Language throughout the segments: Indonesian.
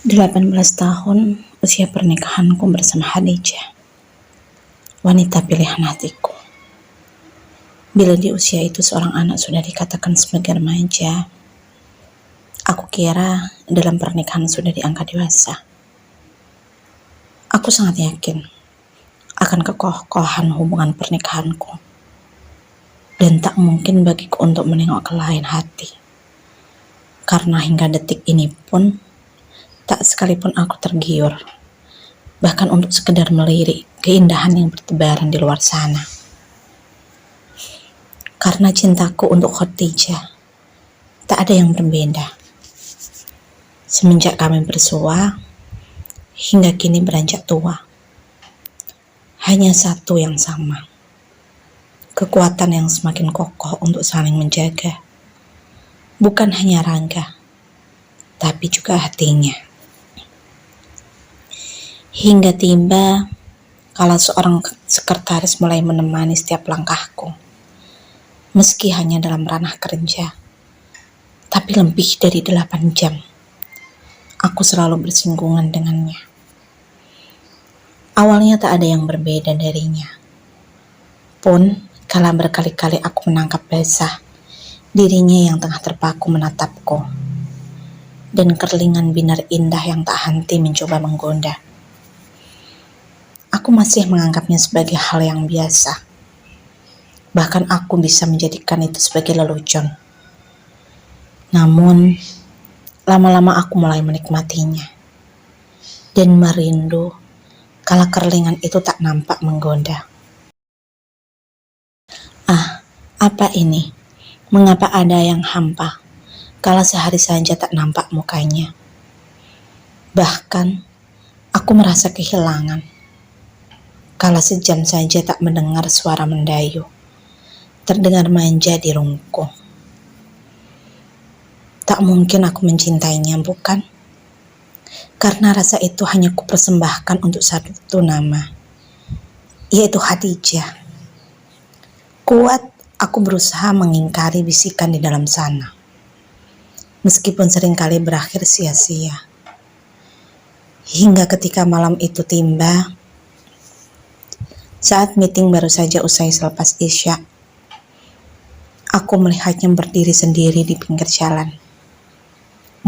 18 tahun usia pernikahanku bersama Khadijah, wanita pilihan hatiku. Bila di usia itu seorang anak sudah dikatakan sebagai remaja, aku kira dalam pernikahan sudah dianggap dewasa. Aku sangat yakin akan kekokohan hubungan pernikahanku, dan tak mungkin bagiku untuk menengok ke lain hati. Karena hingga detik ini pun, tak sekalipun aku tergiur, bahkan untuk sekedar melirik keindahan yang bertebaran di luar sana. Karena cintaku untuk Khadijah tak ada yang berbeda. Semenjak kami bersua, hingga kini beranjak tua. Hanya satu yang sama. Kekuatan yang semakin kokoh untuk saling menjaga. Bukan hanya rangga, tapi juga hatinya. Hingga tiba kala seorang sekretaris mulai menemani setiap langkahku. Meski hanya dalam ranah kerja, tapi lebih dari 8 jam, aku selalu bersinggungan dengannya. Awalnya tak ada yang berbeda darinya. Pun, kala berkali-kali aku menangkap basah dirinya yang tengah terpaku menatapku, dan kerlingan binar indah yang tak henti mencoba menggoda. Aku masih menganggapnya sebagai hal yang biasa. Bahkan aku bisa menjadikan itu sebagai lelucon. Namun, lama-lama aku mulai menikmatinya. Dan merindu kala kerlingan itu tak nampak menggoda. Apa ini? Mengapa ada yang hampa kala sehari saja tak nampak mukanya? Bahkan, aku merasa kehilangan kala sejam saja tak mendengar suara mendayu, terdengar manja di rungku. Tak mungkin aku mencintainya, bukan? Karena rasa itu hanya kupersembahkan untuk satu nama, yaitu Khadijah. Kuat, aku berusaha mengingkari bisikan di dalam sana, meskipun seringkali berakhir sia-sia. Hingga ketika malam itu tiba, saat meeting baru saja usai selepas Isya, aku melihatnya berdiri sendiri di pinggir jalan.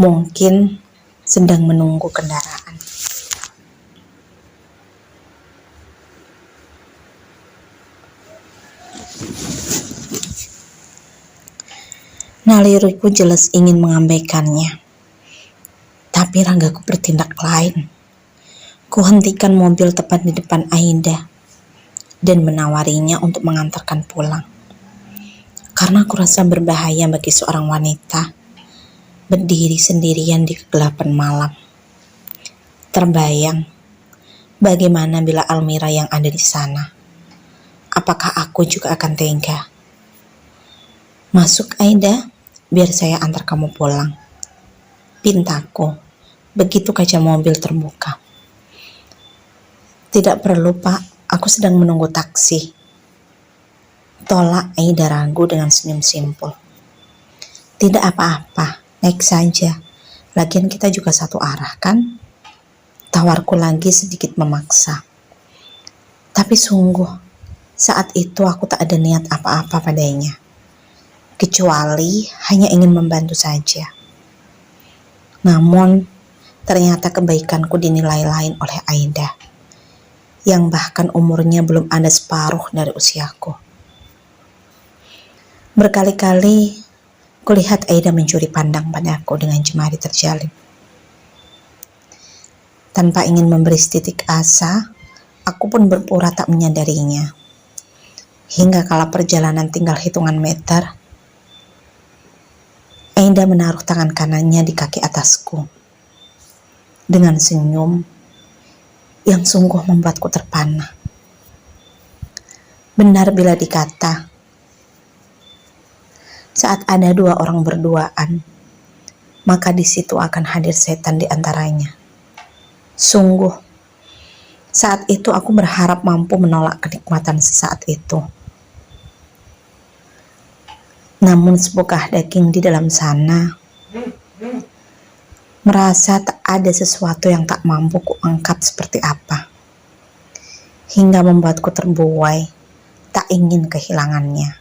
Mungkin sedang menunggu kendaraan. Naluriku jelas ingin mengabaikannya, tapi ragaku bertindak lain. Kuhentikan mobil tepat di depan Aida dan menawarinya untuk mengantarkan pulang. Karena aku rasa berbahaya bagi seorang wanita berdiri sendirian di kegelapan malam. Terbayang bagaimana bila Almira yang ada di sana. Apakah aku juga akan tega? Masuk, Aida, biar saya antar kamu pulang, pintaku begitu kaca mobil terbuka. Tidak perlu, Pak, aku sedang menunggu taksi, tolak Aida ragu dengan senyum simpul. Tidak apa-apa, naik saja, lagian kita juga satu arah kan? Tawarku lagi sedikit memaksa. Tapi sungguh, saat itu aku tak ada niat apa-apa padanya, kecuali hanya ingin membantu saja. Namun, ternyata kebaikanku dinilai lain oleh Aida, yang bahkan umurnya belum ada separuh dari usiaku. Berkali-kali kulihat Aida mencuri pandang padaku dengan jemari terjalin. Tanpa ingin memberi setitik asa, aku pun berpura tak menyadarinya. Hingga kala perjalanan tinggal hitungan meter, Aida menaruh tangan kanannya di kaki atasku dengan senyum yang sungguh membuatku terpana. Benar bila dikata, saat ada dua orang berduaan, maka di situ akan hadir setan di antaranya. Sungguh, saat itu aku berharap mampu menolak kenikmatan sesaat itu. Namun sebukah daging di dalam sana merasa tak ada sesuatu yang tak mampu kuangkat seperti apa, hingga membuatku terbuai, tak ingin kehilangannya.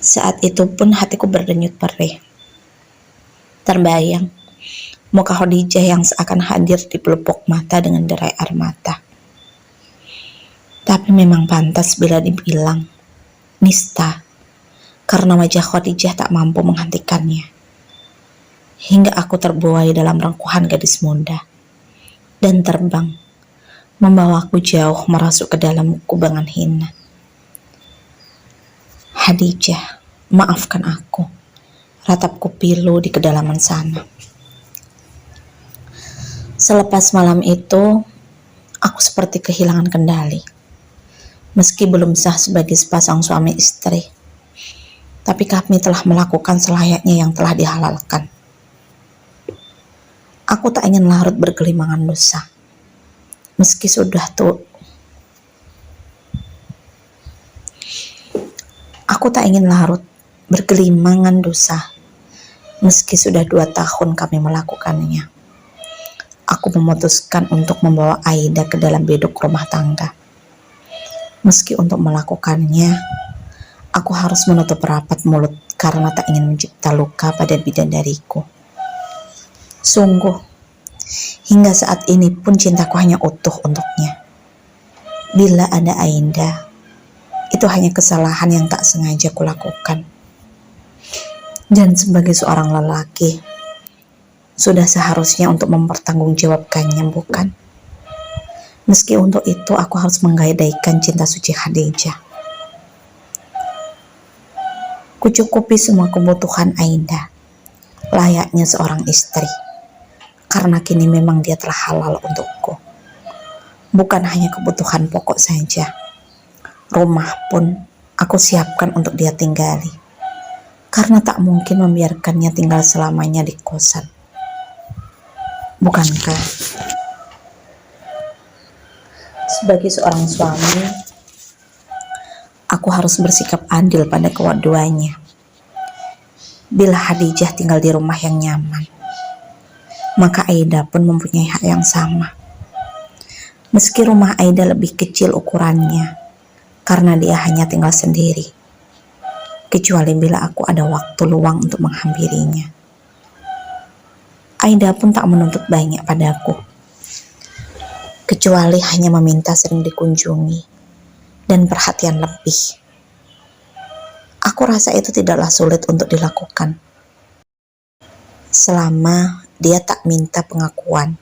Saat itu pun hatiku berdenyut perih. Terbayang muka Khadijah yang seakan hadir di pelupuk mata dengan derai air mata. Tapi memang pantas bila dibilang nista, karena wajah Khadijah tak mampu menghentikannya. Hingga aku terbuai dalam rengkuhan gadis muda dan terbang, membawaku jauh merasuk ke dalam kubangan hina. Khadijah, maafkan aku, ratapku pilu di kedalaman sana. Selepas malam itu, aku seperti kehilangan kendali. Meski belum sah sebagai sepasang suami istri, tapi kami telah melakukan selayaknya yang telah dihalalkan. Aku tak ingin larut bergelimangan dosa. Meski sudah Aku tak ingin larut bergelimangan dosa. Meski sudah 2 tahun kami melakukannya. Aku memutuskan untuk membawa Aida ke dalam beduk rumah tangga. Meski untuk melakukannya, aku harus menutup rapat mulut karena tak ingin mencipta luka pada bidadariku. Sungguh, hingga saat ini pun cintaku hanya utuh untuknya. Bila ada Aida, itu hanya kesalahan yang tak sengaja kulakukan. Dan sebagai seorang lelaki, sudah seharusnya untuk mempertanggungjawabkannya, bukan? Meski untuk itu aku harus menggadaikan cinta suci Khadijah. Kucukupi semua kebutuhan Aida, layaknya seorang istri. Karena kini memang dia telah halal untukku. Bukan hanya kebutuhan pokok saja. Rumah pun aku siapkan untuk dia tinggali. Karena tak mungkin membiarkannya tinggal selamanya di kosan. Bukankah? Sebagai seorang suami, aku harus bersikap adil pada keduanya. Bila Khadijah tinggal di rumah yang nyaman, maka Aida pun mempunyai hak yang sama. Meski rumah Aida lebih kecil ukurannya, karena dia hanya tinggal sendiri. Kecuali bila aku ada waktu luang untuk menghampirinya. Aida pun tak menuntut banyak padaku. Kecuali hanya meminta sering dikunjungi dan perhatian lebih. Aku rasa itu tidaklah sulit untuk dilakukan. Selama dia tak minta pengakuan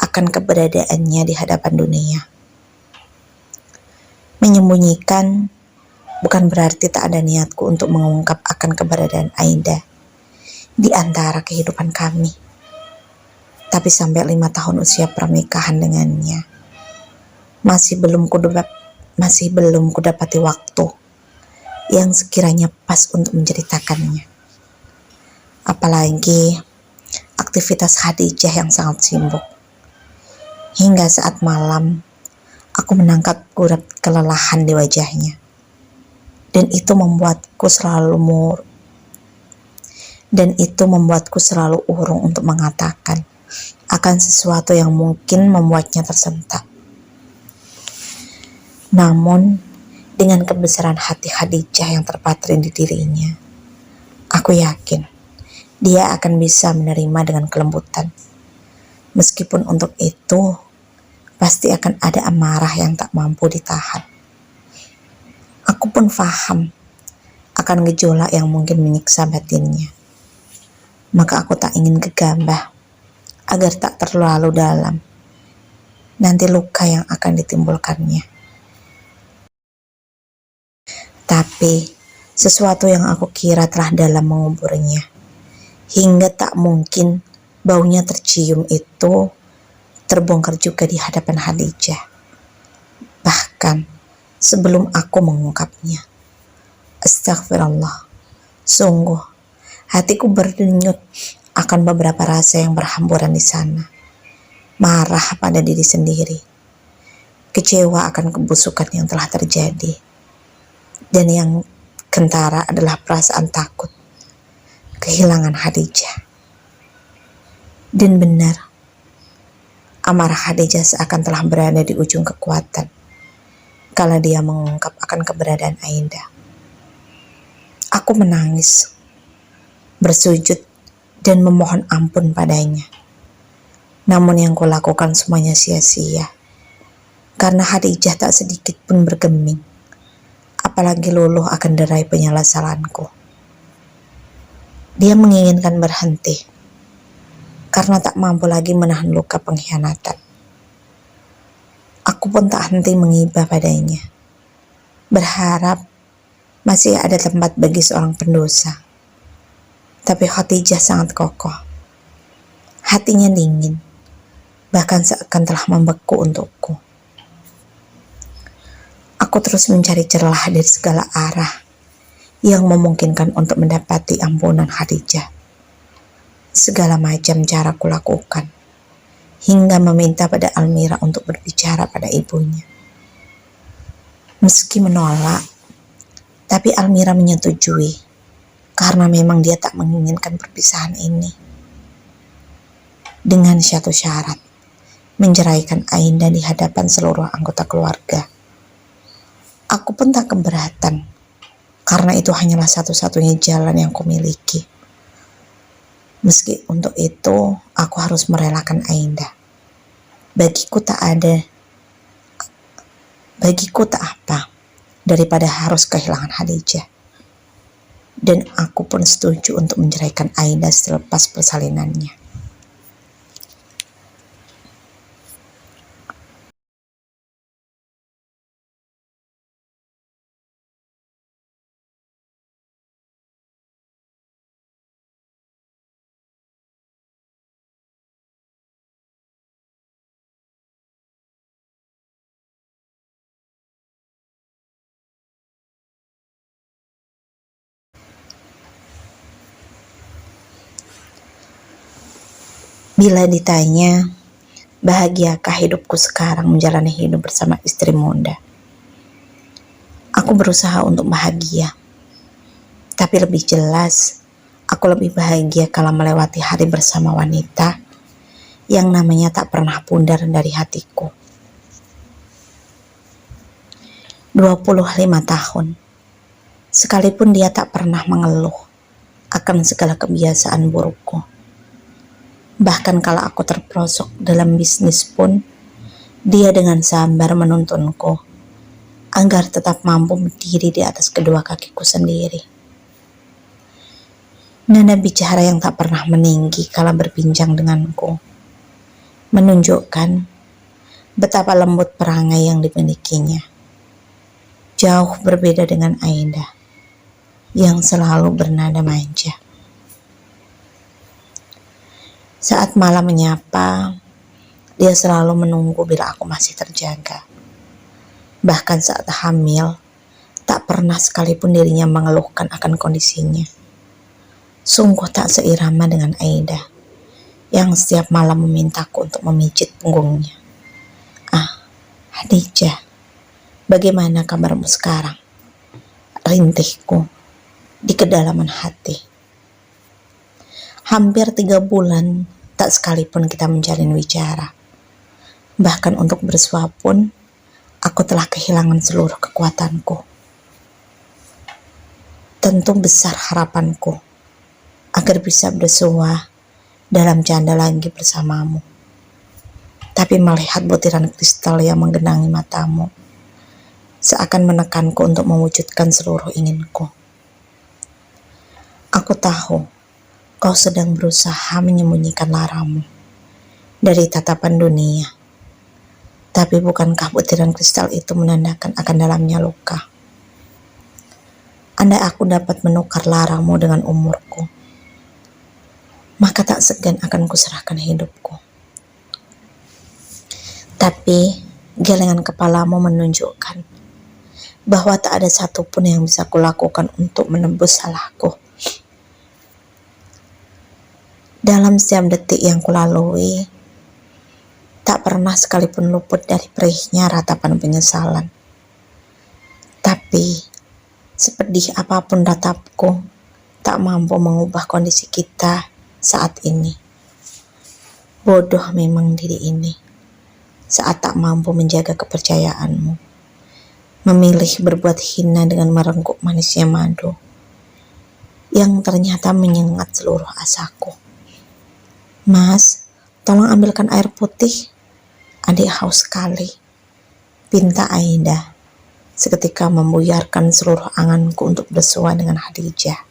akan keberadaannya di hadapan dunia. Menyembunyikan bukan berarti tak ada niatku untuk mengungkap akan keberadaan Aida di antara kehidupan kami. Tapi sampai 5 tahun usia pernikahan dengannya, masih belum kudapati waktu yang sekiranya pas untuk menceritakannya. Apalagi aktivitas Khadijah yang sangat sibuk. Hingga saat malam, aku menangkap gurat kelelahan di wajahnya. Dan itu membuatku selalu urung untuk mengatakan akan sesuatu yang mungkin membuatnya tersentak. Namun, dengan kebesaran hati Khadijah yang terpatri di dirinya, aku yakin dia akan bisa menerima dengan kelembutan. Meskipun untuk itu, pasti akan ada amarah yang tak mampu ditahan. Aku pun paham akan gejolak yang mungkin menyiksa batinnya. Maka aku tak ingin gegabah agar tak terlalu dalam nanti luka yang akan ditimbulkannya. Tapi sesuatu yang aku kira telah dalam menguburnya, hingga tak mungkin baunya tercium itu terbongkar juga di hadapan Khadijah. Bahkan sebelum aku mengungkapnya. Astagfirullah. Sungguh hatiku berdenyut akan beberapa rasa yang berhamburan di sana. Marah pada diri sendiri, kecewa akan kebusukan yang telah terjadi, dan yang kentara adalah perasaan takut kehilangan Khadijah. Dan benar, amarah Khadijah seakan telah berada di ujung kekuatan kala dia mengungkap akan keberadaan Aida. Aku menangis, bersujud, dan memohon ampun padanya. Namun yang kulakukan semuanya sia-sia, karena Khadijah tak sedikit pun bergeming, apalagi luluh akan derai penyesalanku. Dia menginginkan berhenti, karena tak mampu lagi menahan luka pengkhianatan. Aku pun tak henti mengibah padanya, berharap masih ada tempat bagi seorang pendosa. Tapi Khadijah sangat kokoh. Hatinya dingin, bahkan seakan telah membeku untukku. Aku terus mencari celah dari segala arah yang memungkinkan untuk mendapati ampunan Khadijah. Segala macam cara kulakukan, hingga meminta pada Almira untuk berbicara pada ibunya. Meski menolak, tapi Almira menyetujui, karena memang dia tak menginginkan perpisahan ini. Dengan satu syarat, menceraikan Aida di hadapan seluruh anggota keluarga. Aku pun tak keberatan, karena itu hanyalah satu-satunya jalan yang kumiliki. Meski untuk itu, aku harus merelakan Aida. Bagiku tak apa daripada harus kehilangan Khadijah. Dan aku pun setuju untuk menceraikan Aida selepas persalinannya. Bila ditanya, bahagiakah hidupku sekarang menjalani hidup bersama istri muda? Aku berusaha untuk bahagia. Tapi lebih jelas, aku lebih bahagia kalau melewati hari bersama wanita yang namanya tak pernah pudar dari hatiku. 25 tahun. Sekalipun dia tak pernah mengeluh akan segala kebiasaan burukku. Bahkan kalau aku terperosok dalam bisnis pun, dia dengan sabar menuntunku agar tetap mampu berdiri di atas kedua kakiku sendiri. Nada bicara yang tak pernah meninggi kala berbincang denganku menunjukkan betapa lembut perangai yang dimilikinya. Jauh berbeda dengan Aida yang selalu bernada manja. Saat malam menyapa, dia selalu menunggu bila aku masih terjaga. Bahkan saat hamil, tak pernah sekalipun dirinya mengeluhkan akan kondisinya. Sungguh tak seirama dengan Aida, yang setiap malam memintaku untuk memijit punggungnya. Ah, Khadijah, bagaimana kabarmu sekarang? Rintihku di kedalaman hati. Hampir 3 bulan tak sekalipun kita menjalin wicara. Bahkan untuk bersua pun, aku telah kehilangan seluruh kekuatanku. Tentu besar harapanku agar bisa bersua dalam canda lagi bersamamu. Tapi melihat butiran kristal yang menggenangi matamu, seakan menekanku untuk mewujudkan seluruh inginku. Aku tahu kau sedang berusaha menyembunyikan laramu dari tatapan dunia. Tapi bukankah butiran kristal itu menandakan akan dalamnya luka? Andai aku dapat menukar larangmu dengan umurku, maka tak segan akan kuserahkan hidupku. Tapi gelengan kepalamu menunjukkan bahwa tak ada satupun yang bisa kulakukan untuk menebus salahku. Dalam setiap detik yang kulalui, tak pernah sekalipun luput dari perihnya ratapan penyesalan. Tapi, sepedih apapun ratapku, tak mampu mengubah kondisi kita saat ini. Bodoh memang diri ini saat tak mampu menjaga kepercayaanmu, memilih berbuat hina dengan merengkuh manisnya madu yang ternyata menyengat seluruh asaku. Mas, tolong ambilkan air putih, adik haus sekali, pinta Aida seketika membuyarkan seluruh anganku untuk bersua dengan Khadijah.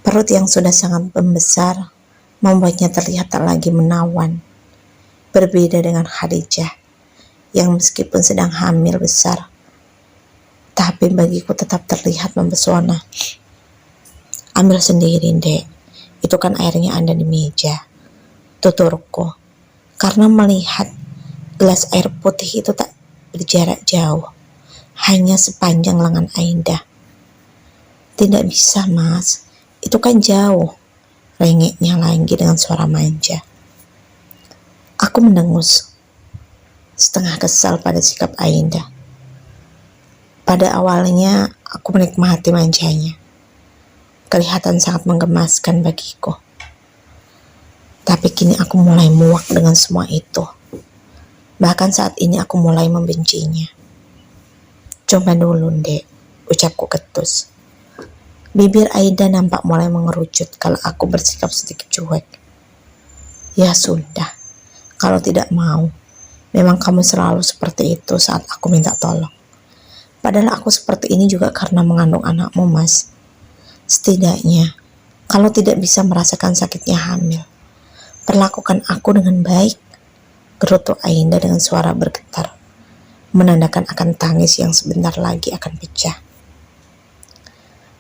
Perut yang sudah sangat membesar membuatnya terlihat tak lagi menawan. Berbeda dengan Khadijah yang meskipun sedang hamil besar, tapi bagiku tetap terlihat mempesona. Ambil sendiri, Dek. Itu kan airnya ada di meja, tuturku, karena melihat gelas air putih itu tak berjarak jauh, hanya sepanjang lengan Aida. Tidak bisa, Mas. Itu kan jauh, rengeknya lagi dengan suara manja. Aku mendengus, setengah kesal pada sikap Aida. Pada awalnya, aku menikmati manjanya. Kelihatan sangat menggemaskan bagiku. Tapi kini aku mulai muak dengan semua itu. Bahkan saat ini aku mulai membencinya. Coba dulu, Dek, ucapku ketus. Bibir Aida nampak mulai mengerucut kalau aku bersikap sedikit cuek. Ya sudah, kalau tidak mau, memang kamu selalu seperti itu saat aku minta tolong. Padahal aku seperti ini juga karena mengandung anakmu, Mas. Setidaknya, kalau tidak bisa merasakan sakitnya hamil, perlakukan aku dengan baik, gerutu Aida dengan suara bergetar, menandakan akan tangis yang sebentar lagi akan pecah.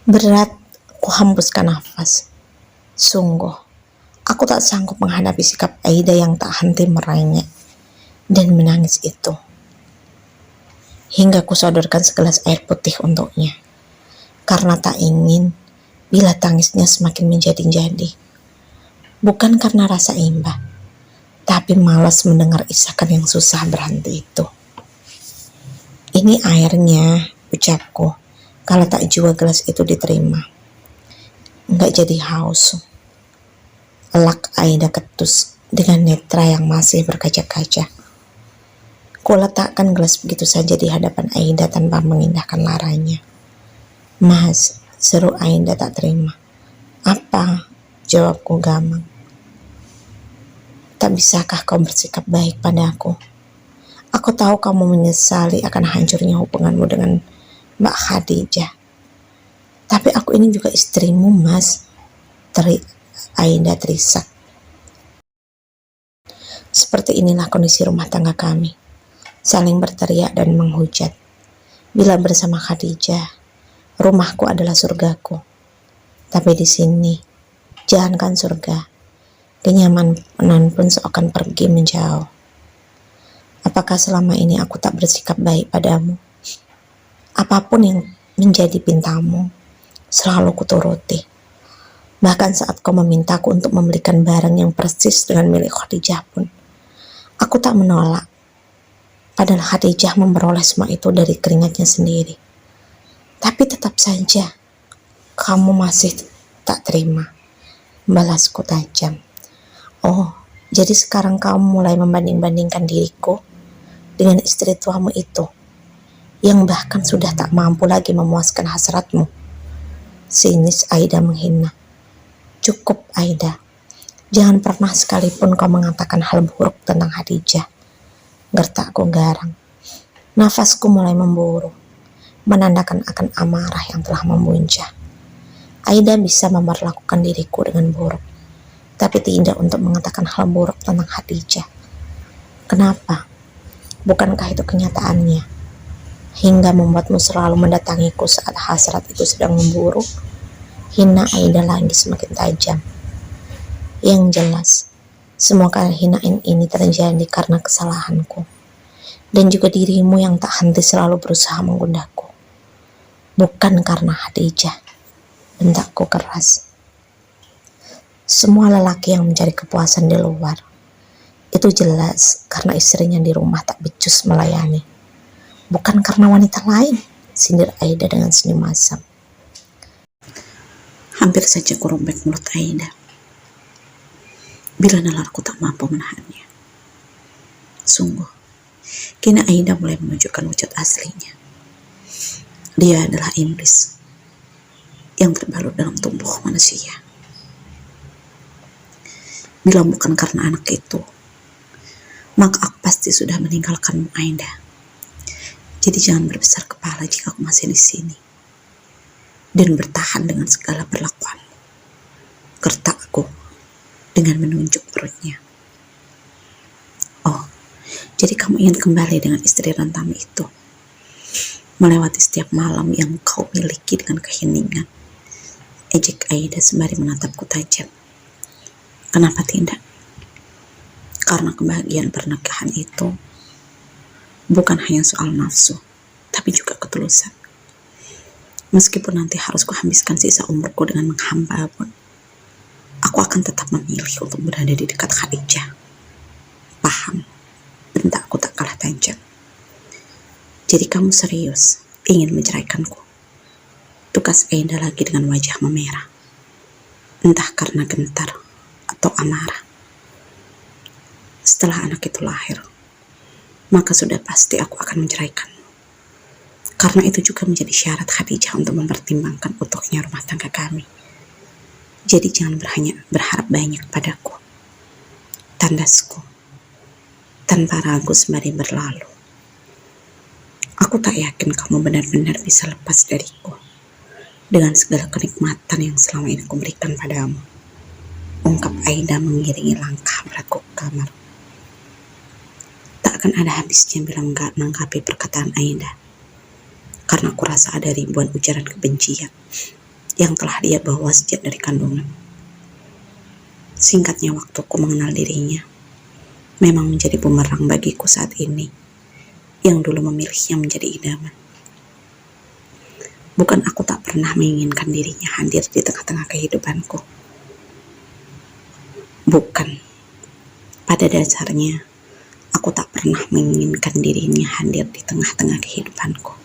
Berat, ku hembuskan nafas. Sungguh, aku tak sanggup menghadapi sikap Aida yang tak henti merengek dan menangis itu. Hingga ku sodorkan segelas air putih untuknya, karena tak ingin bila tangisnya semakin menjadi-jadi. Bukan karena rasa imbah, tapi malas mendengar isakan yang susah berhenti itu. Ini airnya, ucapku, kalau tak jua gelas itu diterima. Enggak jadi haus. Elak Aida ketus dengan netra yang masih berkaca-kaca. Ku letakkan gelas begitu saja di hadapan Aida tanpa mengindahkan laranya. Mas, seru Aida tak terima. Apa? Jawabku gamang. Tak bisakah kau bersikap baik padaku? Aku tahu kamu menyesali akan hancurnya hubunganmu dengan Mbak Khadijah. Tapi aku ini juga istrimu, Mas. Aida terisak. Seperti inilah kondisi rumah tangga kami. Saling berteriak dan menghujat. Bila bersama Khadijah, rumahku adalah surgaku. Tapi di sini, jangankan surga, kenyamanan pun seakan pergi menjauh. Apakah selama ini aku tak bersikap baik padamu? Apapun yang menjadi pintamu, selalu kuturuti. Bahkan saat kau memintaku untuk membelikan barang yang persis dengan milik Khadijah pun, aku tak menolak. Padahal Khadijah memperoleh semua itu dari keringatnya sendiri. Tapi tetap saja, kamu masih tak terima. Balasku tajam. Oh, jadi sekarang kamu mulai membanding-bandingkan diriku dengan istri tuamu itu, yang bahkan sudah tak mampu lagi memuaskan hasratmu. Sinis Aida menghina. Cukup, Aida. Jangan pernah sekalipun kau mengatakan hal buruk tentang Khadijah. Gertakku garang. Nafasku mulai memburu, menandakan akan amarah yang telah memuncah. Aida bisa memperlakukan diriku dengan buruk, tapi tidak untuk mengatakan hal buruk tentang Khadijah. Kenapa? Bukankah itu kenyataannya? Hingga membuatmu selalu mendatangiku saat hasrat itu sedang memburu. Hina Aida lagi semakin tajam. Yang jelas, semua kehinaan ini terjadi karena kesalahanku. Dan juga dirimu yang tak henti selalu berusaha menggundahku. Bukan karena Khadijah, bentakku keras. Semua lelaki yang mencari kepuasan di luar, itu jelas karena istrinya di rumah tak becus melayani. Bukan karena wanita lain, sindir Aida dengan senyum masam. Hampir saja ku robek mulut Aida. bila nalarku tak mampu menahannya. Sungguh, kini Aida mulai menunjukkan wujud aslinya. Dia adalah iblis yang terbalut dalam tubuh manusia. Bila bukan karena anak itu, maka aku pasti sudah meninggalkanmu, Aida. Jadi jangan berbesar kepala jika aku masih di sini dan bertahan dengan segala perlakuanmu. Gertakku dengan menunjuk perutnya. Oh, jadi kamu ingin kembali dengan istri rentamu itu, melewati setiap malam yang kau miliki dengan keheningan. Ejek Aida sembari menatapku tajam. Kenapa tidak? Karena kebahagiaan pernikahan itu bukan hanya soal nafsu, tapi juga ketulusan. Meskipun nanti harus kuhabiskan sisa umurku dengan menghamba pun, aku akan tetap memilih untuk berada di dekat Khadijah. Paham? Bentakku tak kalah tajam. Jadi kamu serius ingin menceraikanku? Tukas Aida lagi dengan wajah memerah. Entah karena gentar atau amarah. Setelah anak itu lahir, maka sudah pasti aku akan menceraikanmu. Karena itu juga menjadi syarat Khadijah untuk mempertimbangkan utuhnya rumah tangga kami. Jadi jangan berharap banyak padaku. Tandasku, tanpa ragu sembari berlalu. Aku tak yakin kamu benar-benar bisa lepas dariku dengan segala kenikmatan yang selama ini kuberikan padamu. Ungkap Aida mengiringi langkah beratku ke kamar. Tak akan ada habisnya bila menanggapi perkataan Aida, karena aku rasa ada ribuan ujaran kebencian yang telah dia bawa sejak dari kandungan. Singkatnya waktuku mengenal dirinya memang menjadi bumerang bagiku saat ini, yang dulu memilihnya menjadi idaman. Bukan aku tak pernah menginginkan dirinya hadir di tengah-tengah kehidupanku. Bukan. Pada dasarnya, aku tak pernah menginginkan dirinya hadir di tengah-tengah kehidupanku.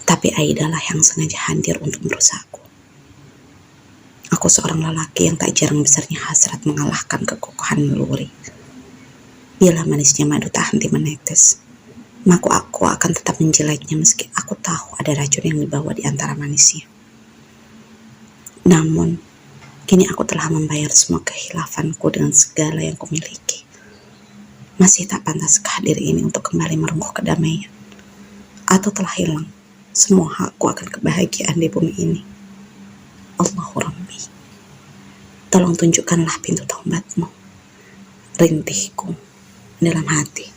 Tapi Aida lah yang sengaja hadir untuk merusakku. Aku seorang lelaki yang tak jarang besarnya hasrat mengalahkan kekokohan naluri. Bila manisnya madu tak henti menetes, maka aku akan tetap menjeleknya meski aku tahu ada racun yang dibawa di antara manisnya. Namun, kini aku telah membayar semua kehilafanku dengan segala yang kumiliki. Masih tak pantaskah diri ini untuk kembali merengkuh kedamaian? Atau telah hilang semua hakku akan kebahagiaan di bumi ini? Allahu Rabbi, tolong tunjukkanlah pintu taubatmu. Rintihku dalam hati.